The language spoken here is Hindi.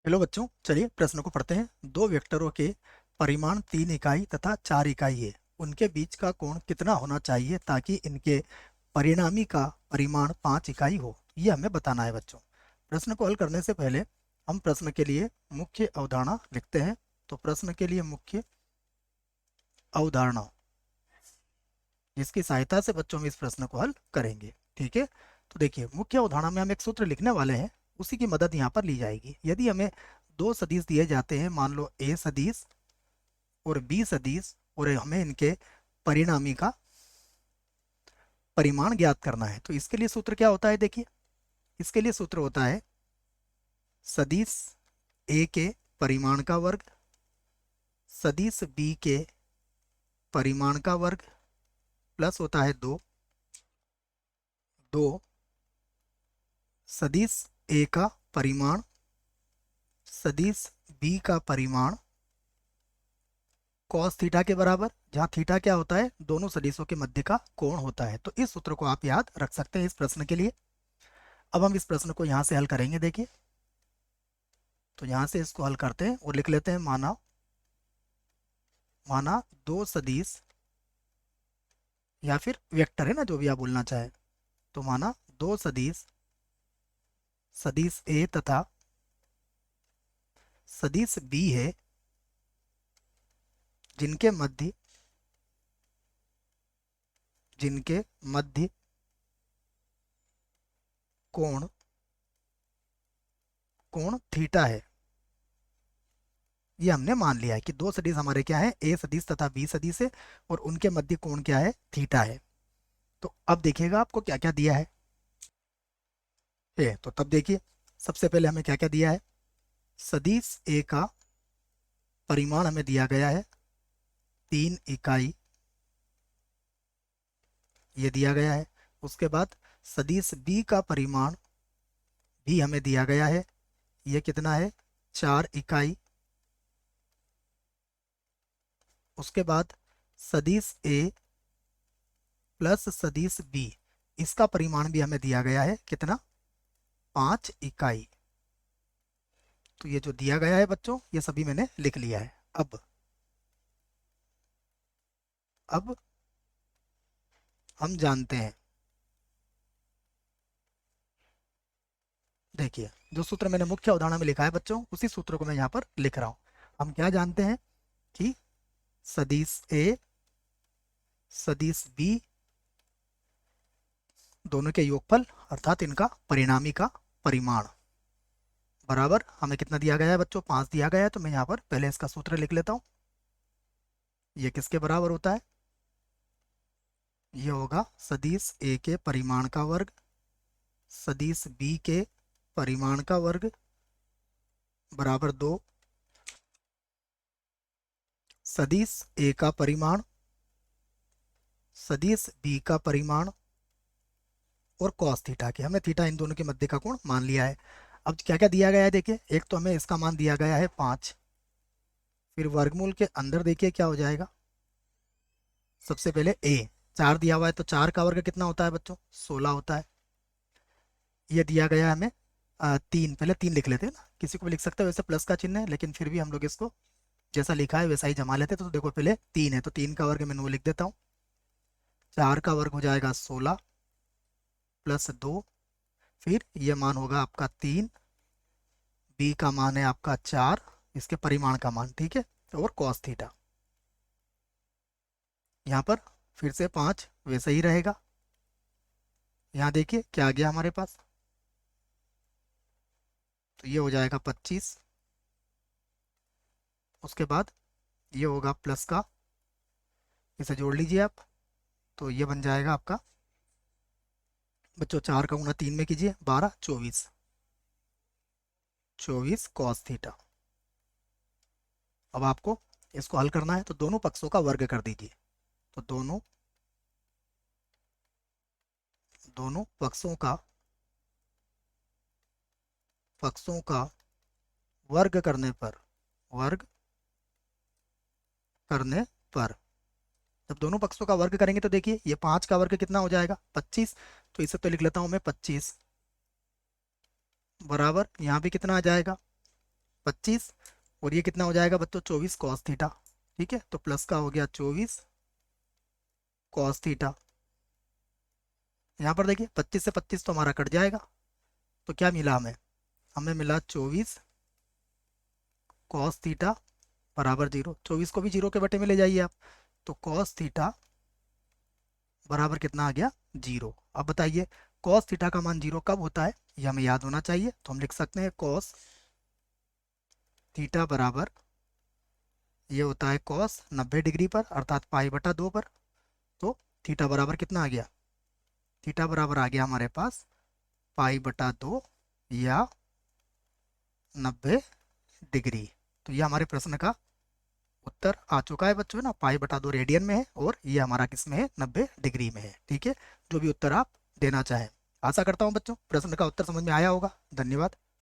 हेलो बच्चों, चलिए प्रश्न को पढ़ते हैं। दो वेक्टरों के परिमाण 3 इकाई तथा 4 इकाई है। उनके बीच का कोण कितना होना चाहिए ताकि इनके परिणामी का परिमाण 5 इकाई हो, ये हमें बताना है बच्चों। प्रश्न को हल करने से पहले हम प्रश्न के लिए मुख्य अवधारणा लिखते हैं। तो प्रश्न के लिए मुख्य अवधारणा, जिसकी सहायता से बच्चों हम इस प्रश्न को हल करेंगे। ठीक है, तो देखिए मुख्य अवधारणा में हम एक सूत्र लिखने वाले हैं, उसी की मदद यहाँ पर ली जाएगी। यदि हमें दो सदिश दिए जाते हैं, मान लो ए सदिश और बी सदिश, और हमें इनके परिणामी का परिमाण ज्ञात करना है, तो इसके लिए सूत्र क्या होता है? देखिए, इसके लिए सूत्र होता है सदिश ए के परिमाण का वर्ग सदिश बी के परिमाण का वर्ग प्लस होता है दो सदिश ए का परिमाण सदिश बी का परिमाण कॉस थीटा के बराबर, जहाँ थीटा क्या होता है? दोनों सदिशों के मध्य का कोण होता है। तो इस सूत्र को आप याद रख सकते हैं इस प्रश्न के लिए। अब हम इस प्रश्न को यहाँ से हल करेंगे। देखिए, तो यहाँ से इसको हल करते हैं और लिख लेते हैं, माना माना दो सदिश, या फिर वेक्टर है ना, जो भी आप बोलना चाहे। तो माना दो सदिश, सदिश ए तथा सदिश बी है, जिनके मध्य कोण कोण थीटा है। ये हमने मान लिया है कि दो सदिश हमारे क्या है? ए सदिश तथा बी सदिश है, और उनके मध्य कोण क्या है? थीटा है। तो अब देखिएगा आपको क्या क्या दिया है। तो तब देखिए, सबसे पहले हमें क्या क्या दिया है? सदिश ए का परिमाण हमें दिया गया है 3 इकाई, ये दिया गया है। उसके बाद सदिश बी का परिमाण भी हमें दिया गया है, ये कितना है? 4 इकाई। उसके बाद सदिश ए प्लस सदिश बी, इसका परिमाण भी हमें दिया गया है, कितना? 5 इकाई। तो ये जो दिया गया है बच्चों, ये सभी मैंने लिख लिया है। अब हम जानते हैं, देखिए जो सूत्र मैंने मुख्य अवधारणा में लिखा है बच्चों, उसी सूत्र को मैं यहाँ पर लिख रहा हूँ। हम क्या जानते हैं कि सदिश ए सदिश बी दोनों के योगफल, अर्थात इनका परिणामी का परिमाण बराबर हमें कितना दिया गया है बच्चों? 5 दिया गया है। तो मैं यहाँ पर पहले इसका सूत्र लिख लेता हूँ। ये किसके बराबर होता है? ये होगा सदिश ए के परिमाण का वर्ग सदिश बी के परिमाण का वर्ग बराबर 2 सदिश ए का परिमाण सदिश बी का परिमाण और कॉस थीटा के, हमने थीटा इन दोनों के मध्य का कोण मान लिया है। अब क्या क्या दिया गया है? देखिए, एक तो हमें इसका मान दिया गया है 5, फिर वर्गमूल के अंदर देखिए क्या हो जाएगा। सबसे पहले ए 4 दिया हुआ है, तो 4 का वर्ग कितना होता है बच्चों? 16 होता है। ये दिया गया है हमें 3, पहले 3 लिख लेते हैं ना, किसी को भी लिख सकते हैं, वैसे प्लस का चिन्ह है, लेकिन फिर भी हम लोग इसको जैसा लिखा है वैसा ही जमा लेते हैं। तो देखो पहले 3 है, तो 3 का वर्ग मैंने वो लिख देता हूँ। 4 का वर्ग हो जाएगा 16 प्लस 2, फिर ये मान होगा आपका 3, बी का मान है आपका 4, इसके परिमाण का मान, ठीक है, और कॉस थीटा। यहाँ पर फिर से 5 वैसे ही रहेगा। यहाँ देखिए क्या आ गया हमारे पास, तो ये हो जाएगा 25। उसके बाद ये होगा प्लस का, इसे जोड़ लीजिए आप, तो ये बन जाएगा आपका बच्चों 4 का गुना 3 में कीजिए, 12, 24, 24 कॉस थीटा। अब आपको इसको हल करना है, तो दोनों पक्षों का वर्ग कर दीजिए। तो दोनों दोनों पक्षों का वर्ग करने पर जब दोनों पक्षों का वर्ग करेंगे तो देखिए ये 5 का वर्ग कितना हो जाएगा? 25। तो इसे तो लिख लेता हूं मैं 25 बराबर, यहाँ भी कितना आ जाएगा? 25 और ये कितना हो जाएगा बच्चों 24 कॉस थीटा। ठीक है, तो प्लस का हो गया 24 कॉस थीटा। यहाँ पर देखिए 25 से 25 तो हमारा कट जाएगा, तो क्या मिला हमें, हमें मिला 24 कॉस थीटा बराबर 0। 24 को भी 0 के बटे में ले जाइए आप, तो कॉस थीटा बराबर कितना आ गया 0। अब बताइए कॉस थीटा का मान 0 कब होता है, ये हमें याद होना चाहिए। तो हम लिख सकते हैं कॉस थीटा बराबर, ये होता है कॉस 90 डिग्री पर अर्थात पाई बटा 2 पर। तो थीटा बराबर कितना आ गया, थीटा बराबर आ गया हमारे पास पाई बटा 2 या 90 डिग्री। तो ये हमारे प्रश्न का उत्तर आ चुका है बच्चों ना, पाई बटा 2 रेडियन में है और ये हमारा किस में है 90 डिग्री में है। ठीक है, जो भी उत्तर आप देना चाहें। आशा करता हूँ बच्चों प्रश्न का उत्तर समझ में आया होगा। धन्यवाद।